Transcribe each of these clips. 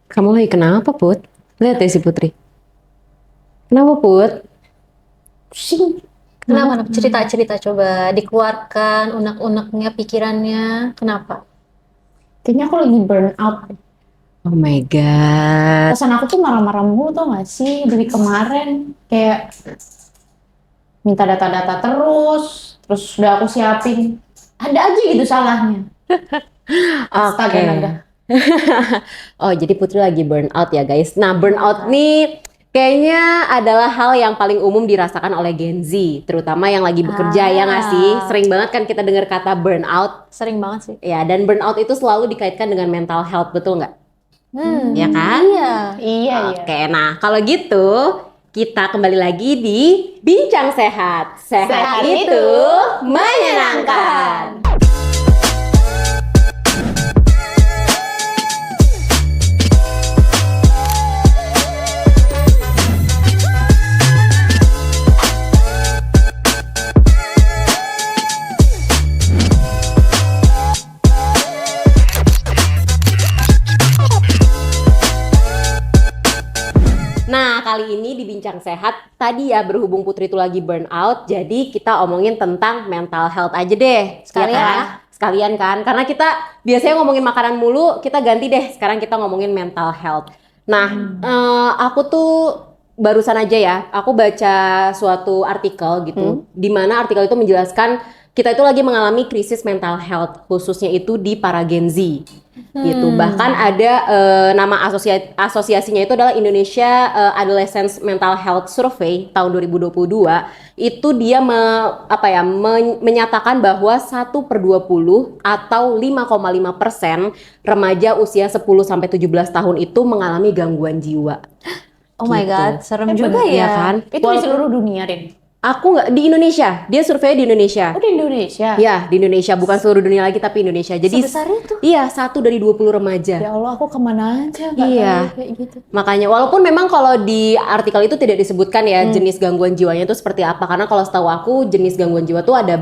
Kamu lagi kenapa, Put? Lihat deh si Putri. Kenapa, Put? Pusing. Kenapa? Cerita-cerita coba dikeluarkan unek-uneknya pikirannya. Kenapa? Kayaknya aku lagi burn out. Oh my God. Pesan aku tuh marah-marah mulu tau gak sih dari kemarin. Kayak minta data-data terus udah aku siapin. Ada aja gitu salahnya. Astaga Oke. naga. Oh, jadi Putri lagi burn out ya, guys. Nah, burn Iya, out Kak. nih kayaknya adalah hal yang paling umum dirasakan oleh Gen Z, terutama yang lagi bekerja ya nggak sih? Sering banget kan kita dengar kata burn out. Sering banget sih. Ya, dan burn out itu selalu dikaitkan dengan mental health, betul nggak? Ya kan? Iya. Iya, Oke, nah kalau gitu kita kembali lagi di Bincang Sehat. Sehat Sehat itu itu menyenangkan. Nah, kali ini di Bincang Sehat, tadi ya berhubung Putri itu lagi burn out, jadi kita omongin tentang mental health aja deh. Sekalian ya kan? ya. Sekalian kan, karena kita biasanya ngomongin makanan mulu, kita ganti deh, sekarang kita ngomongin mental health. Nah, aku tuh barusan aja ya, aku baca suatu artikel gitu, di mana artikel itu menjelaskan kita itu lagi mengalami krisis mental health, khususnya itu di para Gen Z. Gitu. Bahkan ada nama asosiasinya itu adalah Indonesia Adolescence Mental Health Survey tahun 2022. Itu dia menyatakan bahwa 1/20 atau 5,5% remaja usia 10 sampai 17 tahun itu mengalami gangguan jiwa. Oh my Gitu. God, serem juga Iya ya. kan? Itu di seluruh dunia, Rin. Aku nggak di Indonesia, dia survei di Indonesia. Oh, di Indonesia. Ya, di Indonesia, bukan seluruh dunia lagi tapi Indonesia. Jadi Sebesar itu? iya, 1 dari 20 remaja. Ya Allah, aku kemana aja gak Iya. tahu kayak gitu. Makanya walaupun memang kalau di artikel itu tidak disebutkan ya jenis gangguan jiwanya itu seperti apa, karena kalau setahu aku jenis gangguan jiwa tuh ada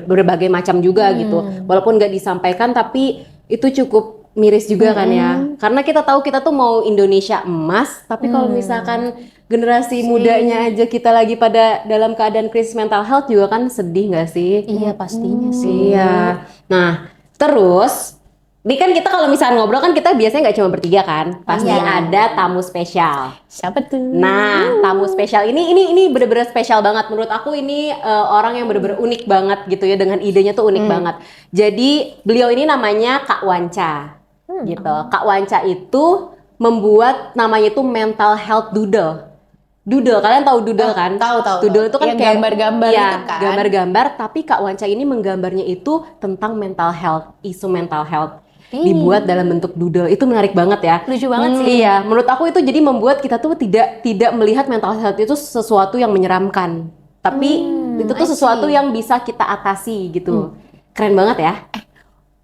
berbagai macam juga gitu. Walaupun nggak disampaikan tapi itu cukup miris juga kan ya. Karena kita tahu kita tuh mau Indonesia emas, tapi kalau misalkan generasi mudanya aja kita lagi pada dalam keadaan krisis mental health juga kan sedih nggak sih? Iya pastinya sih. Iya. Nah, terus ini kan kita kalau misalnya ngobrol kan kita biasanya nggak cuma bertiga kan, pasti Iya. ada tamu spesial. Siapa tuh? Nah, tamu spesial ini bener-bener spesial banget menurut aku. Ini orang yang bener-bener unik banget gitu ya, dengan idenya tuh unik banget. Jadi beliau ini namanya Kak Wanca, gitu. Kak Wanca itu membuat namanya itu mental health doodle. Doodle, kalian tahu doodle kan? tahu. Doodle itu kan Yang kayak gambar-gambar iya, itu kan? gambar-gambar. Tapi Kak Wanca ini menggambarnya itu tentang mental health, isu mental health. Dibuat dalam bentuk doodle, itu menarik banget ya. Lucu banget sih. Iya, menurut aku itu jadi membuat kita tuh tidak melihat mental health itu sesuatu yang menyeramkan, tapi itu tuh sesuatu yang bisa kita atasi gitu. Keren banget ya.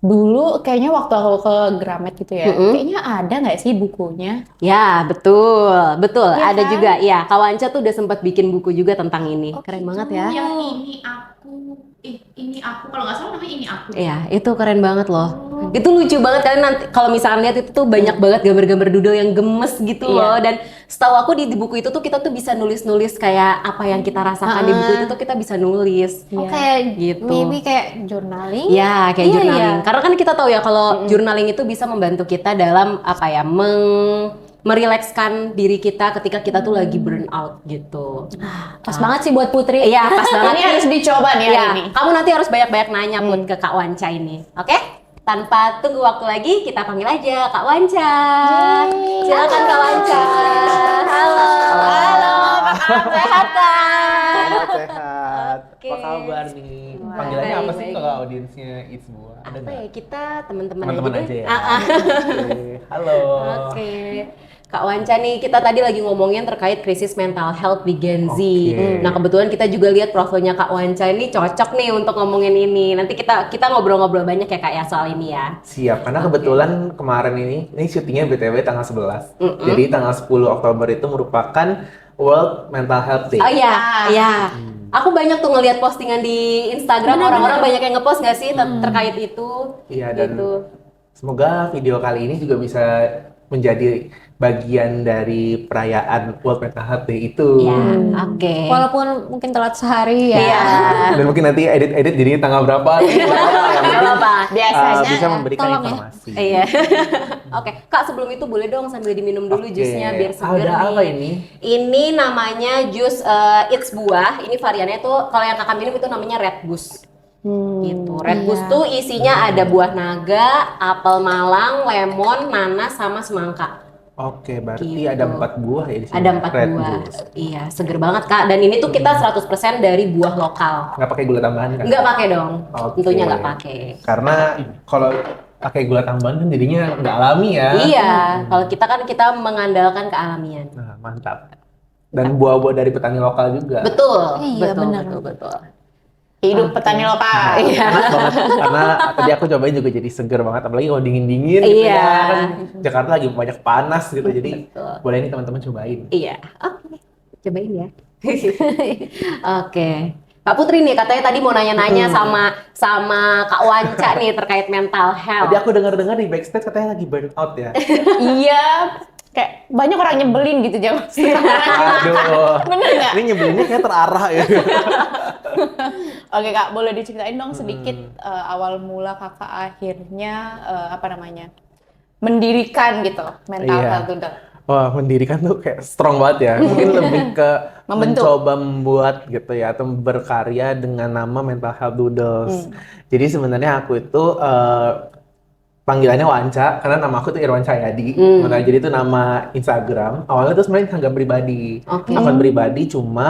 Dulu kayaknya waktu aku ke Gramet gitu ya, kayaknya ada nggak sih bukunya? Ya, betul, betul. Iya Ada kan? juga. Ya, Kak Wanca tuh udah sempat bikin buku juga tentang ini. Keren banget ya. Yang ini aku kalau nggak salah namanya ini aku. Iya, itu keren banget loh. Itu lucu banget, kalian nanti kalau misalkan lihat itu tuh banyak banget gambar-gambar doodle yang gemes gitu loh. Dan setahu aku di buku itu tuh kita tuh bisa nulis-nulis kayak apa yang kita rasakan di buku itu tuh kita bisa nulis. Oh, kayak Gitu. maybe kayak journaling. Ya, kayak Iya, journaling. iya. Karena kan kita tahu ya kalau journaling itu bisa membantu kita dalam merilekskan diri kita ketika kita tuh lagi burn out gitu. Pas banget sih buat Putri. Iya, pas banget. Ini harus dicoba nih Ya, hari ini. kamu nanti harus banyak-banyak nanya Put ke Kak Wanca ini. Oke? Tanpa tunggu waktu lagi, kita panggil aja Kak Wanca. Silakan Kak Wanca. Halo. Halo, apa kabar? Sehat kan? Sehat. Oke. Apa kabar nih? Wah, Panggilannya apa sih baik. kalau audiensnya It's Buah? Ada Apa nggak? ya, kita teman-teman Teman-teman deh. aja ya. Ah, ah. Oke. Halo. Oke. Kak Wanca nih, kita tadi lagi ngomongin terkait krisis mental health di Gen Z. Oke. Nah, kebetulan kita juga lihat profilnya Kak Wanca ini cocok nih untuk ngomongin ini. Nanti kita ngobrol-ngobrol banyak ya Kak ya soal ini ya. Siap, karena kebetulan kemarin ini syutingnya BTW tanggal 11. Jadi tanggal 10 Oktober itu merupakan World Mental Health Day. Oh iya, iya. Aku banyak tuh ngelihat postingan di Instagram, orang-orang banyak yang ngepost nggak sih terkait itu? Iya, dan gitu. semoga video kali ini juga bisa menjadi bagian dari perayaan World Mental Health Day itu. Ya, oke. Walaupun mungkin telat sehari ya. Iya. Dan mungkin nanti edit jadi tanggal berapa? Nggak apa-apa. Biasanya bisa memberikan tolong ya. informasi. Iya. Oke, Kak, sebelum itu boleh dong sambil diminum dulu Oke. jusnya biar seger Ada nih. apa ini? Ini namanya jus It's buah. Ini variannya tuh kalau yang Kakak minum itu namanya Red Goose. Gitu. Red Goose tuh isinya ada buah naga, apel malang, lemon, nanas sama semangka. Oke, berarti Gitu. ada 4 buah ya di sini. Ada 4 Red buah. Juice. Iya, seger banget, Kak. Dan ini tuh kita 100% dari buah lokal. Nggak pakai gula tambahan kan? Nggak pakai dong. Oke. Tentunya nggak pakai. Karena kalau pakai gula tambahan kan jadinya nggak alami ya. Iya, kalau kita mengandalkan kealamian. Nah, mantap. Dan buah-buah dari petani lokal juga. Betul, Iya, betul, benar. betul. Hidup petani lokal. Iya. Enak banget. Karena tadi aku cobain juga jadi seger banget. Apalagi kalau dingin-dingin gitu Iya. ya. Kan Jakarta lagi banyak panas gitu. Jadi Betul. boleh nih teman-teman cobain. Iya. Oke, cobain ya. Oke. Kak Putri nih katanya tadi mau nanya-nanya sama Kak Wanca nih terkait mental health. Tadi aku dengar-dengar di backstage katanya lagi burn out ya. Iya, kayak banyak orang nyebelin gitu jam setengah. Aduh. Bener nggak? Ini nyebelinnya kayak terarah ya. Oke Kak, boleh diceritain dong sedikit awal mula Kakak akhirnya mendirikan gitu mental Iya. health Doodle. Wah, mendirikan tuh kayak strong banget ya. Mungkin lebih ke Membentuk. mencoba membuat gitu ya, atau berkarya dengan nama Mental Health Doodles. Jadi sebenarnya aku itu panggilannya Wanca, karena nama aku tuh Irwan Cahyadi. Nah, jadi itu nama Instagram. Awalnya tuh sebenarnya Instagram pribadi. Oke. Akun pribadi, cuma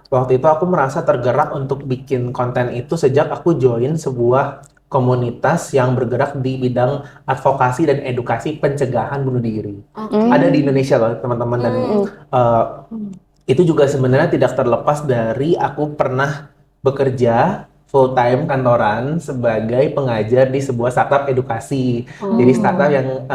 waktu itu aku merasa tergerak untuk bikin konten itu sejak aku join sebuah komunitas yang bergerak di bidang advokasi dan edukasi pencegahan bunuh diri. Ada di Indonesia loh teman-teman, dan itu juga sebenarnya tidak terlepas dari aku pernah bekerja full time kantoran sebagai pengajar di sebuah startup edukasi. Jadi startup yang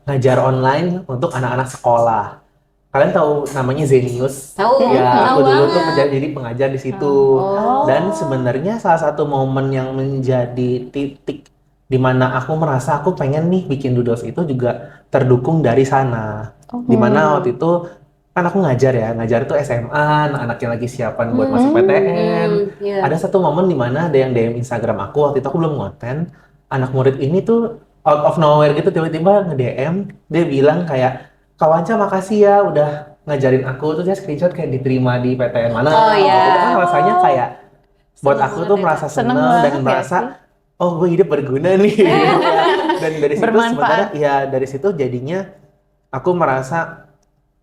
ngajar online untuk anak-anak sekolah. Kalian tahu namanya Zenius? Tahu? Ya, tahu aku dulu tuh banget. jadi pengajar di situ. Dan sebenarnya salah satu momen yang menjadi titik di mana aku merasa aku pengen nih bikin doodles itu juga terdukung dari sana. Di mana waktu itu kan aku ngajar ya, ngajar itu SMA, anak-anak yang lagi siapan buat masuk PTN. Iya. Ada satu momen di mana ada yang DM Instagram aku, waktu itu aku belum ngonten. Anak murid ini tuh out of nowhere gitu tiba-tiba nge-DM, dia bilang kayak, "Kak Wanca makasih ya udah ngajarin aku." Terus dia screenshot kayak diterima di PTN mana. Oh, iya. Itu kan rasanya kayak buat Seneng aku banget tuh ya, merasa Seneng seneng dan banget ya merasa oh gue hidup berguna nih. Dan dari situ Bermanfaat. sebenarnya ya dari situ jadinya aku merasa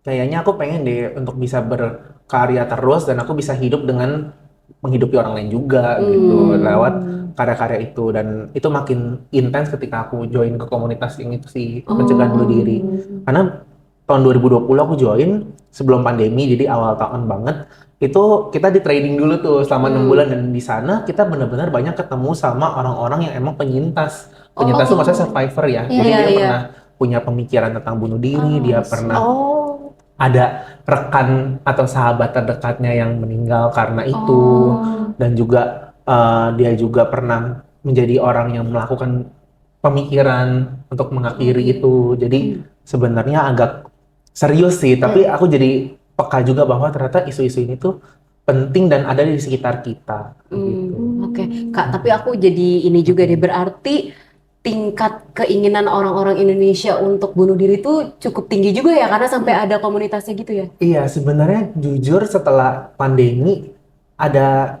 kayaknya aku pengen deh untuk bisa berkarya terus dan aku bisa hidup dengan menghidupi orang lain juga gitu lewat karya-karya itu, dan itu makin intens ketika aku join ke komunitas yang itu sih, pencegahan bunuh diri. Karena tahun 2020 aku join sebelum pandemi, jadi awal tahun banget. Itu kita di training dulu tuh selama 6 bulan, dan di sana kita benar-benar banyak ketemu sama orang-orang yang emang penyintas. Penyintas tuh maksudnya survivor ya. Jadi Iya, dia iya. pernah punya pemikiran tentang bunuh diri, dia pernah Oh, ada rekan atau sahabat terdekatnya yang meninggal karena itu, dan juga dia juga pernah menjadi orang yang melakukan pemikiran untuk mengakhiri itu. Jadi sebenarnya agak serius sih, tapi aku jadi peka juga bahwa ternyata isu-isu ini tuh penting dan ada di sekitar kita. Gitu. Oke, Kak, tapi aku jadi ini juga deh, berarti tingkat keinginan orang-orang Indonesia untuk bunuh diri itu cukup tinggi juga ya, karena sampai ada komunitasnya gitu ya? Iya, sebenarnya jujur setelah pandemi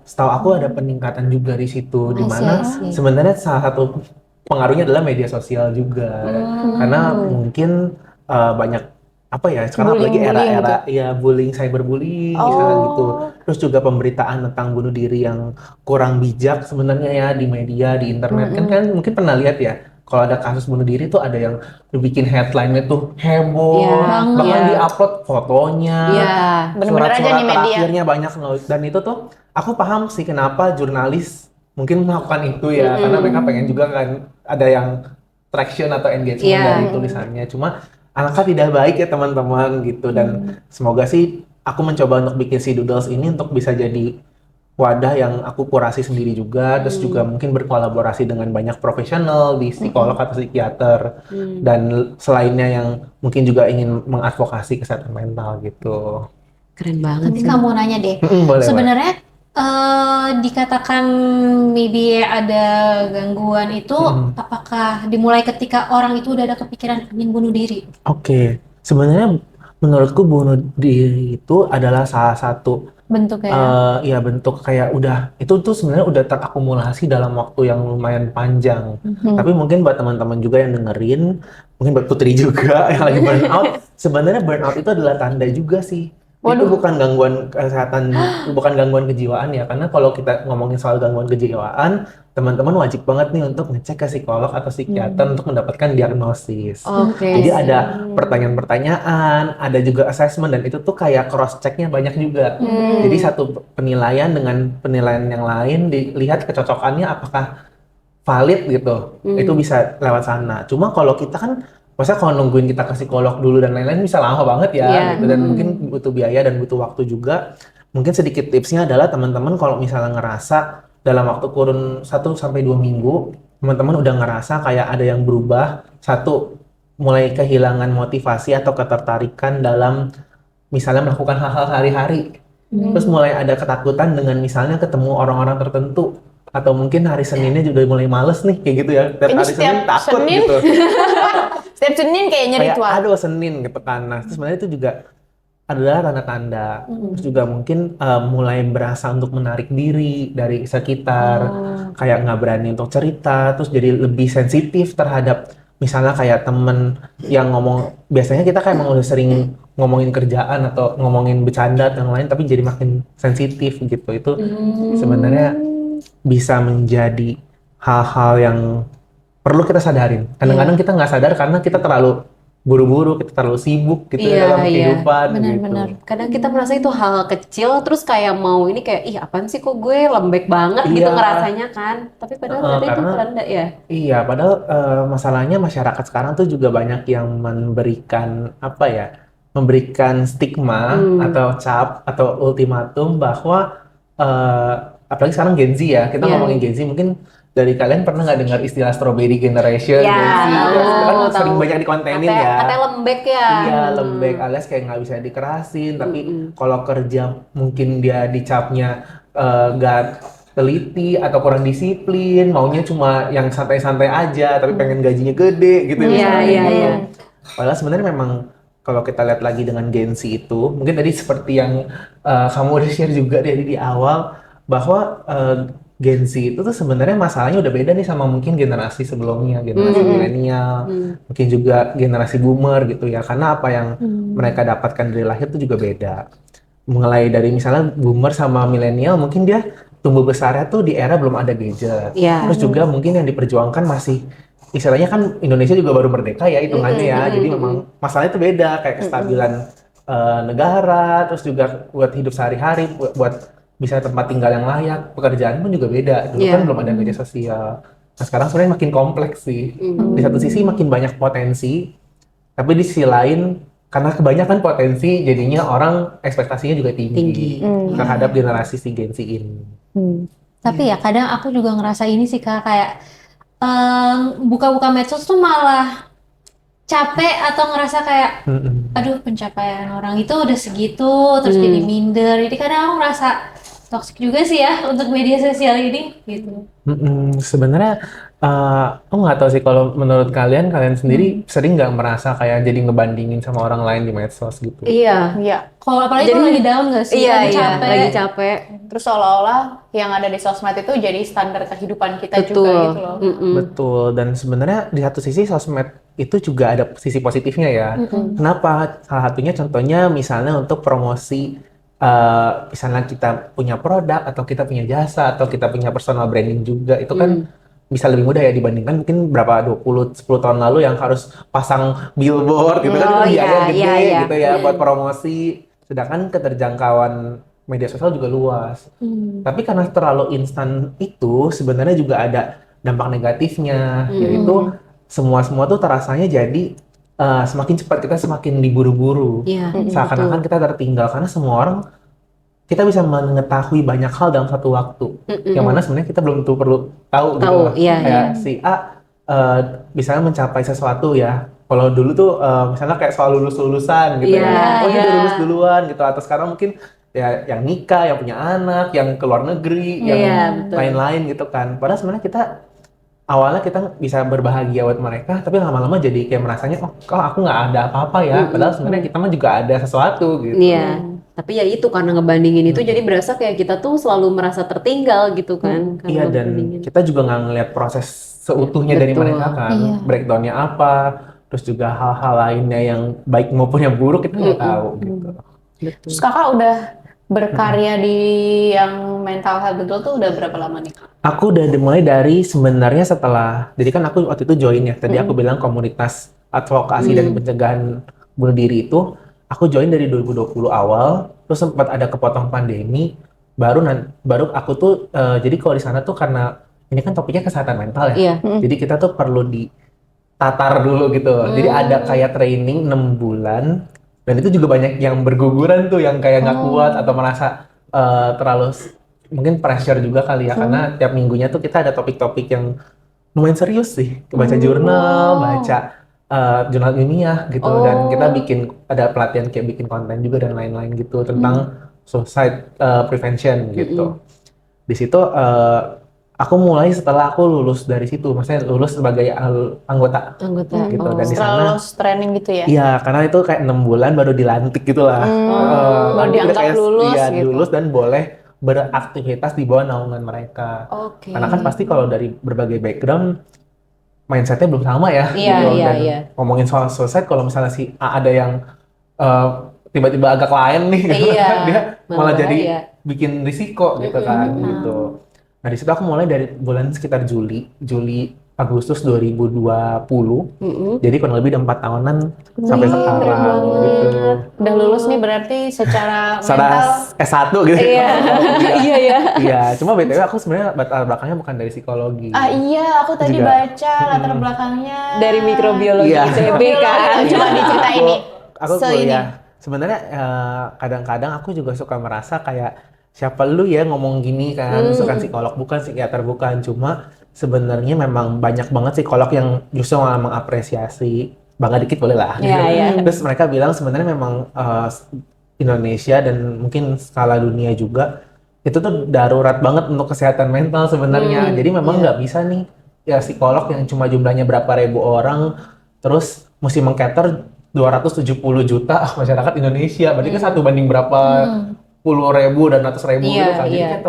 setahu aku ada peningkatan juga di situ, di mana sebenarnya salah satu pengaruhnya adalah media sosial juga, karena mungkin banyak apa ya sekarang apalagi era-era ya bullying, cyberbullying misalnya gitu, terus juga pemberitaan tentang bunuh diri yang kurang bijak sebenarnya ya di media, di internet. Kan mungkin pernah lihat ya, kalau ada kasus bunuh diri tuh ada yang dibikin headline-nya tuh heboh, bahkan di-upload fotonya, bener-bener aja surat-surat nih media. terakhirnya banyak, dan itu tuh aku paham sih kenapa jurnalis mungkin melakukan itu ya, karena mereka pengen juga kan ada yang traction atau engagement dari tulisannya. Cuma alangkah tidak baik ya teman-teman gitu, dan semoga sih aku mencoba untuk bikin si Doodles ini untuk bisa jadi wadah yang aku kurasi sendiri juga, terus juga mungkin berkolaborasi dengan banyak profesional di psikolog atau psikiater, dan selainnya yang mungkin juga ingin mengadvokasi kesehatan mental gitu. Keren banget Tapi sih. kamu nanya deh, Boleh. sebenarnya dikatakan maybe ada gangguan itu, apakah dimulai ketika orang itu udah ada kepikiran ingin bunuh diri? Oke, sebenarnya menurutku bunuh diri itu adalah salah satu Bentuknya. ya bentuk kayak udah itu tuh sebenarnya udah terakumulasi dalam waktu yang lumayan panjang. Tapi mungkin buat teman-teman juga yang dengerin, mungkin buat Putri juga yang lagi burnout, sebenarnya burnout itu adalah tanda juga sih. Itu bukan gangguan kesehatan, bukan gangguan kejiwaan ya. Karena kalau kita ngomongin soal gangguan kejiwaan, teman-teman wajib banget nih untuk ngecek ke psikolog atau psikiater untuk mendapatkan diagnosis. Oke. Jadi ada pertanyaan-pertanyaan, ada juga assessment, dan itu tuh kayak cross checknya banyak juga. Jadi satu penilaian dengan penilaian yang lain dilihat kecocokannya apakah valid gitu. Itu bisa lewat sana. Cuma kalau kita kan masa kalau nungguin kita ke psikolog dulu dan lain-lain bisa lama banget ya, Iya. gitu. Dan mungkin butuh biaya dan butuh waktu juga. Mungkin sedikit tipsnya adalah teman-teman kalau misalnya ngerasa dalam waktu kurun 1-2 minggu, teman-teman udah ngerasa kayak ada yang berubah, satu, mulai kehilangan motivasi atau ketertarikan dalam misalnya melakukan hal-hal sehari-hari. Terus mulai ada ketakutan dengan misalnya ketemu orang-orang tertentu. Atau mungkin hari Seninnya juga mulai males nih, kayak gitu ya. Tiap Ini hari setiap Senin takut Senin gitu. Setiap Senin kayaknya Kayak ritual. aduh Senin gitu kan. Nah, terus sebenarnya itu juga adalah tanda-tanda. Terus juga mungkin mulai berasa untuk menarik diri dari sekitar, kayak nggak berani untuk cerita, terus jadi lebih sensitif terhadap misalnya kayak temen yang ngomong, biasanya kita kayak emang udah sering ngomongin kerjaan atau ngomongin bercanda atau yang lain, tapi jadi makin sensitif gitu. Itu sebenarnya bisa menjadi hal-hal yang perlu kita sadarin. Kadang-kadang kita nggak sadar karena kita terlalu buru-buru, kita terlalu sibuk gitu Iya, dalam iya. kehidupan gitu. Benar-benar. Kadang kita merasa itu hal kecil, terus kayak mau ini kayak, ih apaan sih kok gue lembek banget gitu Iya. ngerasanya kan. Tapi padahal ternyata itu karena- tanda ya. Iya, padahal masalahnya masyarakat sekarang tuh juga banyak yang memberikan apa ya, memberikan stigma atau cap atau ultimatum bahwa apalagi sekarang Gen Z ya, kita Iya. ngomongin Gen Z, mungkin dari kalian pernah nggak dengar istilah strawberry generation? Ya, Gen Z? tahu, Itu kan sering tahu. banyak dikontenin Katanya, ya. katanya lembek ya. Iya, lembek alias kayak nggak bisa dikerasin, tapi kalau kerja mungkin dia dicapnya nggak teliti atau kurang disiplin, maunya cuma yang santai-santai aja, tapi pengen gajinya gede gitu Iya, misalnya. iya, iya. Padahal sebenarnya memang kalau kita lihat lagi dengan Gen Z itu, mungkin tadi seperti yang kamu udah share juga dari di awal, bahwa Gen Z itu tuh sebenarnya masalahnya udah beda nih sama mungkin generasi sebelumnya, generasi milenial, mungkin juga generasi boomer gitu ya. Karena apa yang mereka dapatkan dari lahir itu juga beda. Mulai dari misalnya boomer sama milenial, mungkin dia tumbuh besarnya tuh di era belum ada gadget. Iya. Terus juga mungkin yang diperjuangkan masih istilahnya kan Indonesia juga baru merdeka ya hitungannya ya. Jadi memang masalahnya itu beda, kayak kestabilan negara, terus juga buat hidup sehari-hari, buat bisa tempat tinggal yang layak, pekerjaan pun juga beda. Dulu Iya. kan belum ada media sosial. Nah, sekarang sebenarnya makin kompleks sih. Di satu sisi makin banyak potensi, tapi di sisi lain karena kebanyakan potensi jadinya orang ekspektasinya juga tinggi terhadap generasi si Gen Z ini. Tapi ya kadang aku juga ngerasa ini sih Kak, kayak buka-buka medsos tuh malah capek atau ngerasa kayak aduh pencapaian orang itu udah segitu terus jadi minder. Jadi kadang aku ngerasa toksik juga sih ya untuk media sosial ini gitu. Sebenarnya aku nggak tahu sih kalau menurut kalian sendiri sering nggak merasa kayak jadi ngebandingin sama orang lain di medsos gitu? Iya. Iya. Kalau apalagi kalau lagi down nggak sih? Iya, Lagi iya, capek. lagi capek. Terus seolah-olah yang ada di sosmed itu jadi standar kehidupan kita juga Betul. gitu loh. Betul, dan sebenarnya di satu sisi sosmed itu juga ada sisi positifnya ya. Kenapa? Salah satunya contohnya misalnya untuk promosi, misalnya kita punya produk atau kita punya jasa atau kita punya personal branding juga, itu kan bisa lebih mudah ya dibandingkan mungkin berapa 10 tahun lalu yang harus pasang billboard gitu kan, Oh, itu biaya iya, gede iya, iya. gitu ya buat promosi. Sedangkan keterjangkauan media sosial juga luas. Tapi karena terlalu instan itu sebenarnya juga ada dampak negatifnya, yaitu semua tuh terasanya jadi semakin cepat kita semakin diburu-buru. Iya. Seakan-akan kita tertinggal karena semua orang kita bisa mengetahui banyak hal dalam satu waktu. Yang mana sebenarnya kita belum tentu perlu tahu gitu Tahu, loh. iya, Kayak si A misalnya mencapai sesuatu ya. Kalau dulu tuh misalnya kayak soal lulus-lulusan gitu Iya, ya. Oh dia iya. udah lulus duluan gitu. Atau sekarang mungkin ya yang nikah, yang punya anak, yang keluar negeri, Iya, yang betul. lain-lain gitu kan. Padahal sebenarnya kita awalnya kita bisa berbahagia buat mereka, tapi lama-lama jadi kayak merasanya, oh kok aku nggak ada apa-apa ya. Padahal sebenarnya kita mah juga ada sesuatu gitu. Iya. Tapi ya itu karena ngebandingin itu jadi berasa kayak kita tuh selalu merasa tertinggal gitu kan. Karena Iya, dan ngebandingin. kita juga nggak ngeliat proses seutuhnya dari Betul. mereka kan, Iya. breakdownnya apa, terus juga hal-hal lainnya yang baik maupun yang buruk kita nggak tahu gitu. Betul. Terus kakak udah berkarya di yang mental health betul tuh udah berapa lama nih? Aku udah dimulai dari sebenarnya setelah, jadi kan aku waktu itu join ya, tadi aku bilang komunitas advokasi dan pencegahan bunuh diri itu, aku join dari 2020 awal, terus sempat ada kepotong pandemi, baru aku tuh, jadi kalau di sana tuh karena ini kan topiknya kesehatan mental ya, Iya. jadi kita tuh perlu ditatar dulu gitu, jadi ada kayak training 6 bulan, dan itu juga banyak yang berguguran tuh, yang kayak nggak kuat atau merasa terlalu mungkin pressure juga kali ya, karena tiap minggunya tuh kita ada topik-topik yang lumayan serius sih, baca jurnal, baca jurnal ilmiah gitu, dan kita ada pelatihan kayak bikin konten juga dan lain-lain gitu tentang suicide prevention gitu. Di situ aku mulai setelah aku lulus dari situ, maksudnya lulus sebagai anggota Anggota. gitu, dan di Setelah sana lulus training gitu ya? iya, karena itu kayak 6 bulan baru dilantik gitu lah. Baru Nanti kita dianggap lulus iya, gitu. lulus dan boleh beraktivitas di bawah naungan mereka. Oke. Karena kan pasti kalau dari berbagai background, mindsetnya belum sama ya. Iya, gitu. iya, Dan iya. ngomongin soal suicide, kalau misalnya si A ada yang tiba-tiba agak lain nih, gitu Iya, kan, dia malah malah jadi bahaya. bikin risiko gitu kan. Gitu. Nah di situ aku mulai dari bulan sekitar Juli Agustus 2020. Jadi kurang lebih udah 4 tahunan sampai sekarang gitu. Udah lulus nih berarti secara mental. Secara S1 gitu. Iya. Iya, iya. Iya, cuma BTW aku sebenarnya latar belakangnya bukan dari psikologi. Iya, aku tadi Juga. baca latar belakangnya. Dari mikrobiologi Iya. ITB kan. Coba diceritain nih. Aku Se-ini. kuliah. Sebenarnya kadang-kadang aku juga suka merasa kayak siapa lu ya ngomong gini kan, bukan psikolog, bukan psikiater, bukan. Cuma sebenarnya memang banyak banget psikolog yang justru malah mengapresiasi, bangga dikit boleh lah. Iya, iya. Terus mereka bilang sebenarnya memang Indonesia dan mungkin skala dunia juga itu tuh darurat banget untuk kesehatan mental sebenarnya. Jadi memang nggak bisa nih ya psikolog yang cuma jumlahnya berapa ribu orang terus mesti meng-cater 270 juta masyarakat Indonesia. Berarti kan 1 banding berapa puluh ribu dan ratus ribu Iya, gitu kan. Jadi iya. kan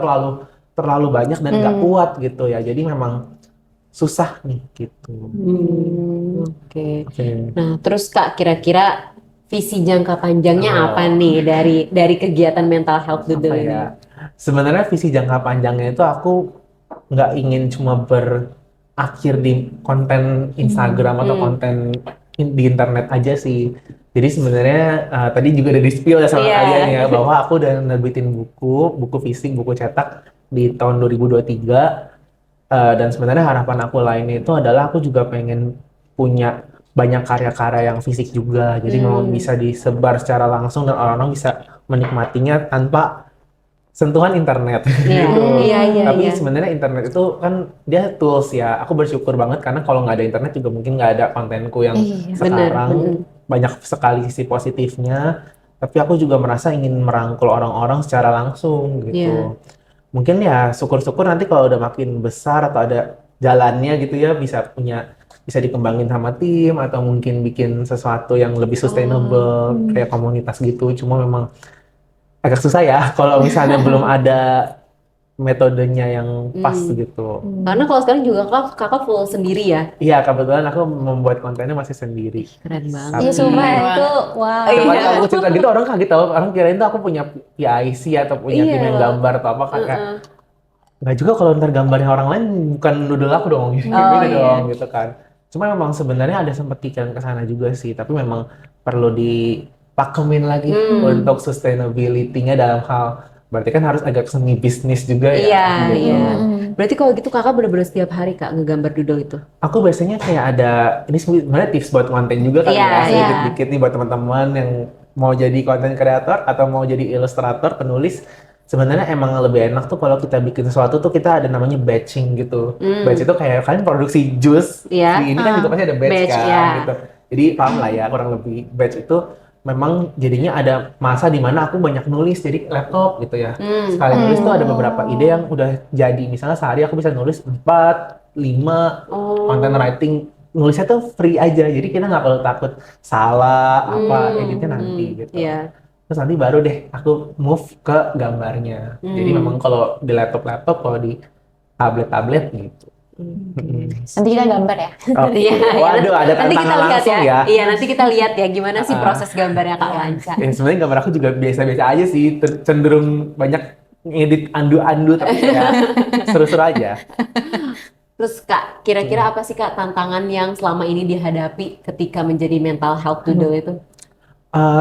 terlalu banyak dan nggak kuat gitu ya. Jadi memang susah nih gitu. Oke. Oke. Nah, terus Kak, kira-kira visi jangka panjangnya Oh. apa nih dari kegiatan mental health Apa Doodle ini? ya? Sebenarnya visi jangka panjangnya itu aku nggak ingin cuma berakhir di konten Instagram atau konten di internet aja sih. Jadi sebenarnya tadi juga udah di-spill ya sama Iya. kalian ya bahwa aku udah nerbitin buku fisik, buku cetak di tahun 2023. Dan sebenarnya harapan aku lainnya itu adalah aku juga pengen punya banyak karya-karya yang fisik juga. Jadi memang bisa disebar secara langsung dan orang-orang bisa menikmatinya tanpa sentuhan internet. Iya, gitu. iya, iya, Tapi iya. sebenarnya internet itu kan dia tools ya. Aku bersyukur banget karena kalau nggak ada internet juga mungkin nggak ada kontenku yang sekarang. Banyak sekali sisi positifnya. Tapi aku juga merasa ingin merangkul orang-orang secara langsung gitu. Iya. Mungkin ya syukur-syukur nanti kalau udah makin besar atau ada jalannya gitu ya bisa dikembangin sama tim atau mungkin bikin sesuatu yang lebih sustainable kayak komunitas gitu. Cuma memang agak susah ya kalau misalnya belum ada metodenya yang pas gitu. Karena kalau sekarang juga kakak full sendiri ya. Iya, kebetulan aku membuat kontennya masih sendiri. Keren banget. Iya, sumpah itu wow. Ketika aku cerita gitu orang kaget tau, orang kirain tuh aku punya PIC atau punya tim yang gambar atau apa kayak nggak juga kalau ntar gambarnya orang lain bukan doodle aku dong, beda dong gitu kan. Cuma memang sebenarnya ada sempat pikiran ke sana juga sih, tapi memang perlu dipakemin lagi untuk sustainability-nya dalam hal berarti kan harus agak seni bisnis juga ya. Iya, gitu. iya. Berarti kalau gitu kakak bener-bener setiap hari kak ngegambar doodle itu? Aku biasanya kayak ada, ini sebenarnya tips buat konten juga kan Iya, ya, iya. sedikit-dikit nih buat teman-teman yang mau jadi konten kreator atau mau jadi ilustrator, penulis. sebenarnya emang lebih enak tuh kalau kita bikin sesuatu tuh kita ada namanya batching gitu. Batch itu kayak kalian produksi jus, Iya. di ini kan juga pasti ada batch Batch, kan iya. gitu. Jadi paham lah ya kurang lebih batch itu memang jadinya ada masa di mana aku banyak nulis jadi laptop gitu ya. Sekali nulis tuh ada beberapa ide yang udah jadi. Misalnya sehari aku bisa nulis 4, 5 content writing. Nulisnya tuh free aja. Jadi kita nggak perlu takut salah apa editnya nanti gitu. Iya. Terus nanti baru deh aku move ke gambarnya. Jadi memang kalau di laptop-laptop, kalau di tablet-tablet gitu. Nanti kita gambar ya. Oke. Iya, Waduh, ada nanti kita tantangan lihat langsung ya. ya. Iya, nanti kita lihat ya gimana sih proses gambarnya Kak Wanca. Ya sebenarnya gambar aku juga biasa-biasa aja sih, cenderung banyak ngedit andu-andu tapi ya seru-seru aja. Terus Kak, kira-kira apa sih Kak tantangan yang selama ini dihadapi ketika menjadi mental health doodle itu?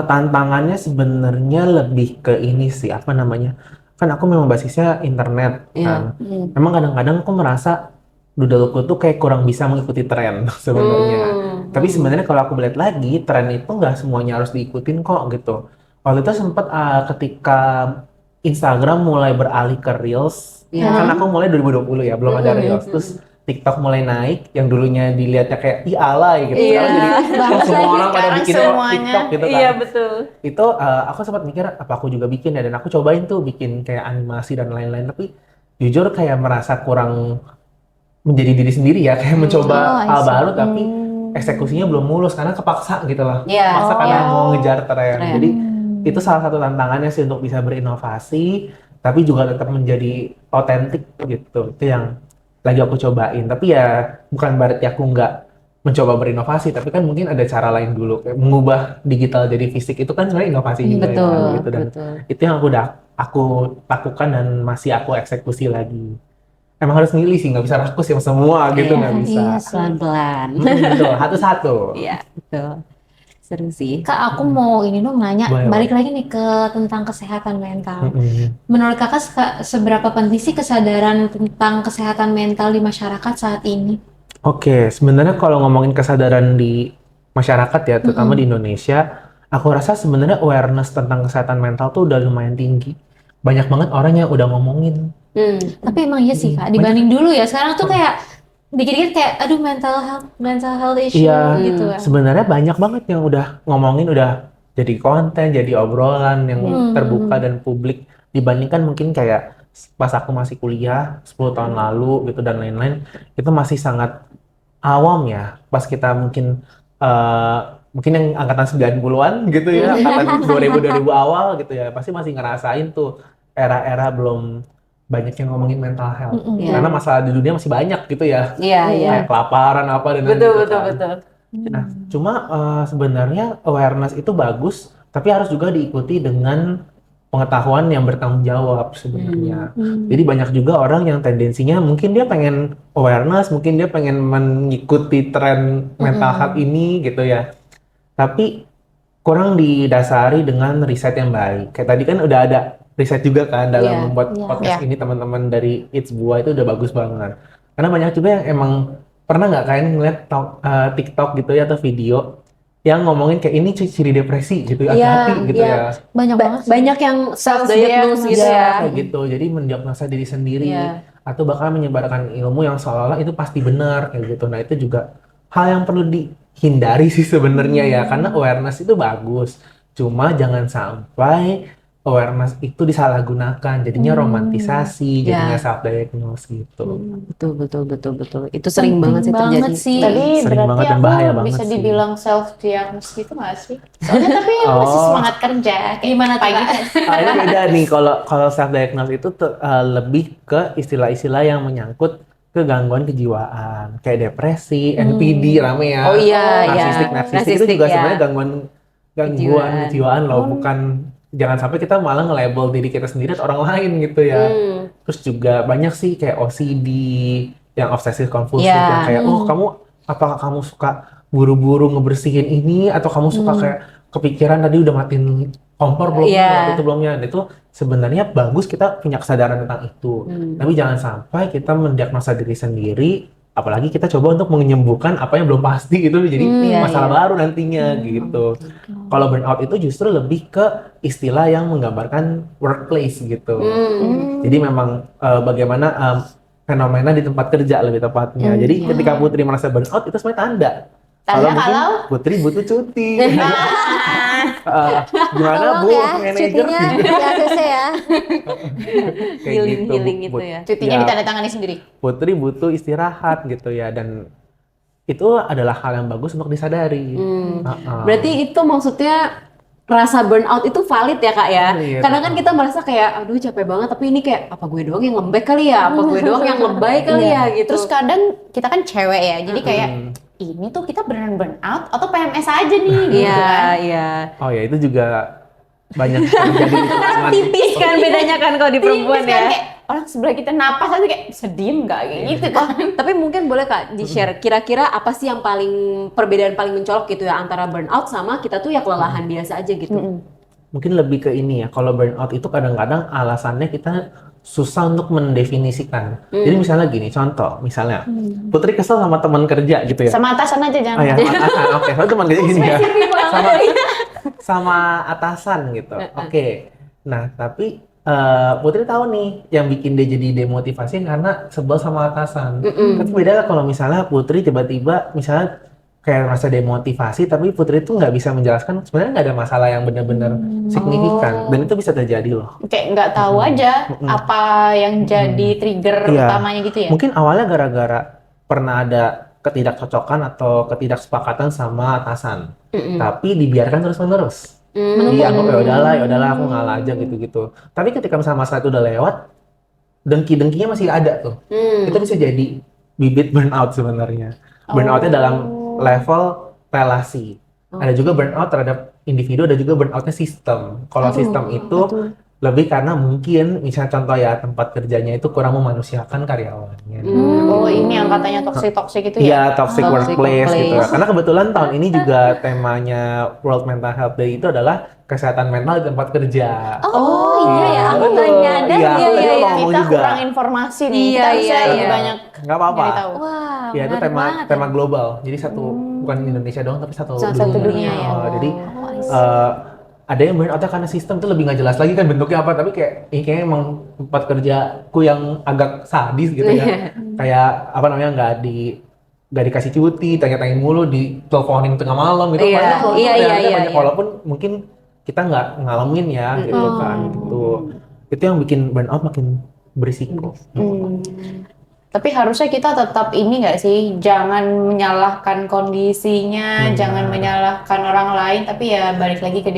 Tantangannya sebenarnya lebih ke ini sih, apa namanya? Kan aku memang basisnya internet Iya. kan. Memang kadang-kadang aku merasa doodleku tuh kayak kurang bisa mengikuti tren sebenarnya. Tapi sebenarnya kalau aku lihat lagi, tren itu nggak semuanya harus diikutin kok gitu. Waktu itu sempat ketika Instagram mulai beralih ke Reels, Iya. kan aku mulai 2020 ya, belum ada Reels. Terus TikTok mulai naik, yang dulunya dilihatnya kayak ih alay gitu. Iya. Sekarang jadi kok semua orang pada sekarang bikin semuanya. TikTok gitu kan. Iya betul. Itu aku sempat mikir apa aku juga bikin ya, dan aku cobain tuh bikin kayak animasi dan lain-lain, tapi jujur kayak merasa kurang menjadi diri sendiri ya, kayak mencoba Oh, I hal see. baru tapi eksekusinya belum mulus karena kepaksa gitu loh. Iya. Paksa karena mau ngejar tren. Tren. Jadi itu salah satu tantangannya sih untuk bisa berinovasi tapi juga tetap menjadi otentik gitu. Itu yang lagi aku cobain. Tapi ya bukan berarti aku nggak mencoba berinovasi, tapi kan mungkin ada cara lain dulu. Kayak mengubah digital jadi fisik itu kan sebenarnya inovasi juga Betul, ya, gitu. Dan betul. itu yang aku lakukan dan masih aku eksekusi lagi. Emang harus milih sih, nggak bisa rakus yang semua gitu, nggak bisa. Iya sih. Pelan-pelan. Betul, satu-satu. Iya, betul. Seru sih. Kak, aku mau ini dong nanya, Boleh, balik lagi nih ke tentang kesehatan mental. Mm-mm. Menurut kakak seberapa penting sih kesadaran tentang kesehatan mental di masyarakat saat ini? Oke, sebenarnya kalau ngomongin kesadaran di masyarakat ya, terutama di Indonesia, aku rasa sebenarnya awareness tentang kesehatan mental tuh udah lumayan tinggi. Banyak banget orang yang udah ngomongin. Tapi emang iya sih Kak, dibanding dulu ya, sekarang tuh kayak dikit-dikit kayak aduh mental health issue Iya, gitu ya. sebenarnya banyak banget yang udah ngomongin, udah jadi konten, jadi obrolan yang terbuka dan publik, dibandingkan mungkin kayak pas aku masih kuliah 10 tahun lalu gitu dan lain-lain, itu masih sangat awam ya. Pas kita mungkin mungkin yang angkatan 90-an gitu ya, angkatan 2000 awal gitu ya, pasti masih ngerasain tuh era-era belum banyak yang ngomongin mental health. Iya. Karena masalah di dunia masih banyak gitu ya. Iya, iya. Kayak kelaparan apa dan lain Betul, gitu betul, kan. betul. Nah, cuma sebenarnya awareness itu bagus, tapi harus juga diikuti dengan pengetahuan yang bertanggung jawab sebenarnya. Jadi banyak juga orang yang tendensinya mungkin dia pengen awareness, mungkin dia pengen mengikuti tren mental health ini gitu ya. Tapi kurang didasari dengan riset yang baik. Kayak tadi kan udah ada riset juga kan dalam Iya, membuat podcast ini, teman-teman dari It's Buah itu udah bagus banget. Karena banyak juga yang emang pernah nggak kalian ngeliat TikTok gitu ya atau video yang ngomongin kayak ini ciri depresi gitu, Iya, hati-hati gitu iya. ya. Banyak banget sih. Banyak yang self-diagnose gitu Iya, ya. kayak gitu. Jadi mendiagnosa diri sendiri Iya. atau bahkan menyebarkan ilmu yang seolah-olah itu pasti benar kayak gitu. Nah, itu juga hal yang perlu dihindari sih sebenarnya ya, karena awareness itu bagus. Cuma jangan sampai awareness itu disalahgunakan, jadinya romantisasi, jadinya self-diagnose gitu. Betul, betul, betul, betul. Itu sering banget sih terjadi. banget sih. Tadi Sering banget berarti dan aku bahaya banget bisa sih. dibilang self diagnosis gitu nggak sih? Soalnya tapi masih Oh. semangat kerja. Gimana tuh, pagi Kak? Ini beda nih, kalau self-diagnose itu lebih ke istilah-istilah yang menyangkut ke gangguan kejiwaan, kayak depresi, NPD rame ya. Oh iya, iya. Narsistik itu juga ya. sebenarnya gangguan kejiwaan loh, bukan, jangan sampai kita malah nge-label diri kita sendiri atau orang lain gitu ya. Terus juga banyak sih kayak OCD, yang obsesif kompulsif, Iya. yang kayak kamu apakah kamu suka buru-buru ngebersihin ini atau kamu suka kayak kepikiran tadi udah matiin kompor belum, Iya. waktu itu belumnya. Dan itu sebenarnya bagus kita punya kesadaran tentang itu. Tapi jangan sampai kita mendiagnosa diri sendiri apalagi kita coba untuk menyembuhkan apa yang belum pasti gitu, jadi Iya, masalah iya. baru nantinya gitu. Kalau burnout itu justru lebih ke istilah yang menggambarkan workplace gitu. Jadi memang bagaimana fenomena di tempat kerja lebih tepatnya. Jadi ketika Putri merasa burnout itu sebenarnya tanda. Tanda mungkin kalau Putri butuh cuti. Gimana Tolong Bu, ya, manajer? cutinya di ACC ya. Kayak gitu, Healing Bu. gitu ya. cutinya Ya, ditandatangani sendiri. Putri butuh istirahat gitu ya, dan itu adalah hal yang bagus untuk disadari. Berarti itu maksudnya rasa burnout itu valid ya Kak ya? Valid, Karena kan kita merasa kayak aduh capek banget, tapi ini kayak apa gue doang yang lembek kali ya? Apa gue doang yang lebay kali ya gitu. Terus kadang kita kan cewek ya, jadi kayak ini tuh kita beneran burnout atau PMS aja nih gitu Iya, kan. iya. Oh ya, itu juga banyak terjadi di teman. Tipis kan bedanya kan kalau di perempuan Tipis kan, ya. kayak orang sebelah kita napas aja kayak sedih nggak kayak gitu kan. Tapi mungkin boleh Kak di-share kira-kira apa sih yang paling perbedaan paling mencolok gitu ya antara burnout sama kita tuh ya kelelahan biasa aja gitu. Mungkin lebih ke ini ya, kalau burnout itu kadang-kadang alasannya kita susah untuk mendefinisikan. Jadi misalnya gini, contoh, misalnya Putri kesel sama teman kerja gitu ya. Sama atasan aja Oh jangan. ya, atasan, oke. Soalnya teman kerja gini ya. Spesifik banget. Sama, sama atasan gitu. Oke. Nah, tapi Putri tahu nih, yang bikin dia jadi demotivasi karena sebel sama atasan. Tapi beda kalau misalnya Putri tiba-tiba, misalnya kayak merasa demotivasi, tapi Putri itu nggak bisa menjelaskan sebenarnya nggak ada masalah yang benar-benar signifikan, dan itu bisa terjadi loh. Kayak nggak tahu aja apa yang jadi trigger Iya. utamanya gitu ya. Mungkin awalnya gara-gara pernah ada ketidakcocokan atau ketidaksepakatan sama atasan, tapi dibiarkan terus-menerus. Dianggap ya udahlah aku ngalah aja gitu-gitu. Tapi ketika misalnya masalah itu udah lewat, dengki-dengkinya masih ada tuh. Itu bisa jadi bibit burnout sebenarnya. Burnoutnya dalam level relasi. Ada juga burnout terhadap individu, ada juga burnoutnya sistem. Kalau sistem itu lebih karena mungkin misalnya contoh ya, tempat kerjanya itu kurang memanusiakan karyawannya. Oh ini yang katanya toxic itu ya. Iya, toxic Toxic workplace gitu. workplace. Karena kebetulan tahun ini juga temanya World Mental Health Day itu adalah kesehatan mental di tempat kerja. Oh iya ya, aku Betul. nggak nyadar. Iya, aku tadi mau ngomong Kita juga. kurang informasi nih. Iya, Kita harusnya iya, lebih iya. banyak Nggak apa-apa. nyari tahu. Wah, Ya, itu menarik banget tema ya. global. Jadi bukan Indonesia doang, tapi satu dunia ya. Jadi Oh, I see. ada yang burnout karena sistem itu lebih nggak jelas lagi kan bentuknya apa, tapi kayak ini kayaknya emang tempat kerjaku yang agak sadis gitu ya. Kayak apa namanya, nggak dikasih cuti, tanya-tanya mulu, diteleponin tengah malam gitu. Iya, Padahal kalau itu iya, realita iya, banyak, iya. walaupun mungkin kita nggak ngalamin ya gitu kan. Itu yang bikin burnout makin berisiko. Tapi harusnya kita tetap ini nggak sih, jangan menyalahkan kondisinya, jangan menyalahkan orang lain, tapi ya balik lagi ke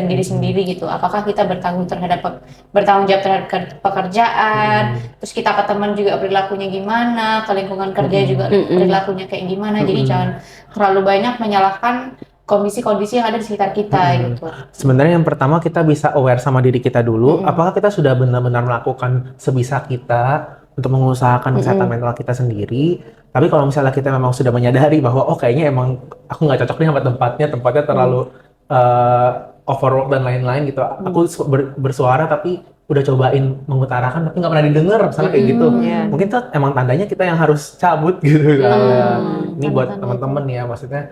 diri sendiri gitu. Apakah kita bertanggung jawab terhadap pekerjaan, terus kita ke teman juga perilakunya gimana, ke lingkungan kerja juga perilakunya kayak gimana. Jadi jangan terlalu banyak menyalahkan kondisi-kondisi yang ada di sekitar kita gitu. Sebenarnya yang pertama kita bisa aware sama diri kita dulu, apakah kita sudah benar-benar melakukan sebisa kita untuk mengusahakan kesehatan mental kita sendiri. Tapi kalau misalnya kita memang sudah menyadari bahwa oh kayaknya emang aku nggak cocok nih sama tempatnya terlalu overwork dan lain-lain gitu. Aku bersuara tapi udah cobain mengutarakan tapi nggak pernah didengar, misalnya kayak gitu. Mungkin tuh emang tandanya kita yang harus cabut gitu kan. Ini buat teman-teman ya, maksudnya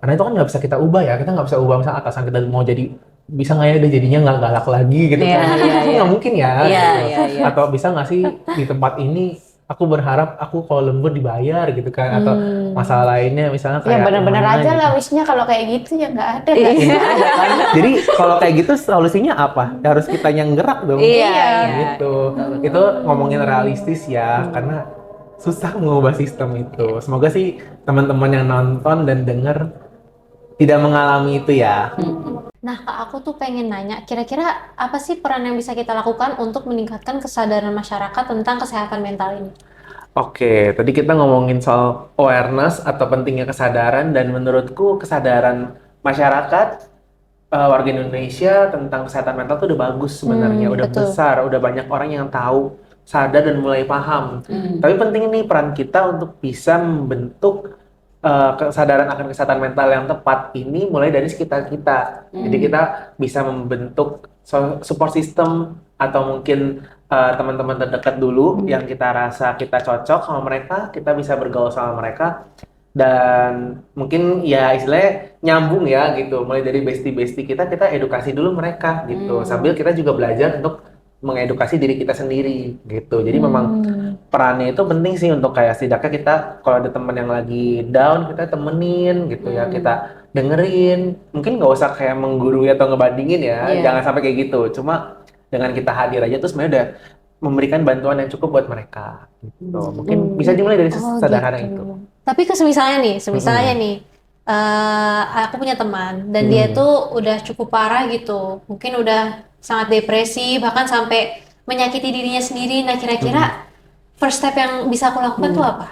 karena itu kan nggak bisa kita ubah ya, kita nggak bisa ubah misalnya atasan kita mau jadi bisa nggak ya dia jadinya nggak galak lagi gitu Iya, kan, iya, itu nggak mungkin ya, Iya, gitu. iya, iya. Atau bisa nggak sih di tempat ini aku berharap aku kalau lembur dibayar gitu kan, atau masalah lainnya misalnya Ya kayak benar-benar gimana aja gitu. lah wishnya kalau kayak gitu ya nggak ada. Iya. nggak sih? Nggak ada kan? Jadi kalau kayak gitu solusinya apa? Ya harus kita yang gerak dong. Iya, Gitu. Itu ngomongin realistis ya, karena susah mengubah sistem itu. Semoga sih teman-teman yang nonton dan denger tidak mengalami itu ya. Nah, Kak, aku tuh pengen nanya, kira-kira apa sih peran yang bisa kita lakukan untuk meningkatkan kesadaran masyarakat tentang kesehatan mental ini? Oke, tadi kita ngomongin soal awareness atau pentingnya kesadaran, dan menurutku kesadaran masyarakat warga Indonesia tentang kesehatan mental tuh udah bagus sebenarnya, udah betul. besar, udah banyak orang yang tahu, sadar dan mulai paham. Tapi penting nih peran kita untuk bisa membentuk kesadaran akan kesehatan mental yang tepat ini mulai dari sekitar kita. Jadi kita bisa membentuk support system atau mungkin teman-teman terdekat dulu yang kita rasa kita cocok sama mereka, kita bisa bergaul sama mereka dan mungkin ya istilahnya nyambung ya gitu. Mulai dari bestie-bestie kita edukasi dulu mereka gitu. Sambil kita juga belajar untuk mengedukasi diri kita sendiri gitu. Jadi memang perannya itu penting sih untuk kayak setidaknya kita kalau ada teman yang lagi down kita temenin gitu ya, kita dengerin. Mungkin nggak usah kayak menggurui atau ngebandingin ya, jangan sampai kayak gitu. Cuma dengan kita hadir aja tuh sebenarnya udah memberikan bantuan yang cukup buat mereka gitu. Mungkin bisa dimulai dari sederhana gitu. itu. Tapi semisalnya nih, aku punya teman dan dia tuh udah cukup parah gitu, mungkin udah sangat depresi bahkan sampai menyakiti dirinya sendiri. Nah kira-kira first step yang bisa aku lakukan tuh apa?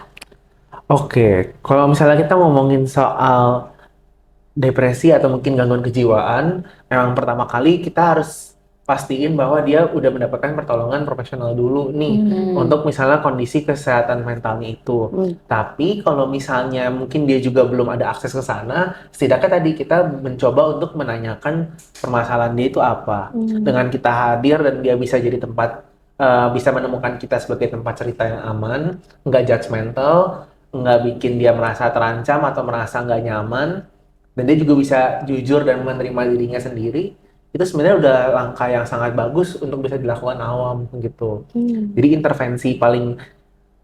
Oke, kalau misalnya kita ngomongin soal depresi atau mungkin gangguan kejiwaan, memang pertama kali kita harus pastiin bahwa dia udah mendapatkan pertolongan profesional dulu nih untuk misalnya kondisi kesehatan mentalnya itu. Tapi kalau misalnya mungkin dia juga belum ada akses ke sana, setidaknya tadi kita mencoba untuk menanyakan permasalahan dia itu apa. Dengan kita hadir dan dia bisa jadi tempat, bisa menemukan kita sebagai tempat cerita yang aman, nggak judgmental, nggak bikin dia merasa terancam atau merasa nggak nyaman, dan dia juga bisa jujur dan menerima dirinya sendiri, itu sebenarnya udah langkah yang sangat bagus untuk bisa dilakukan awam gitu. Jadi intervensi paling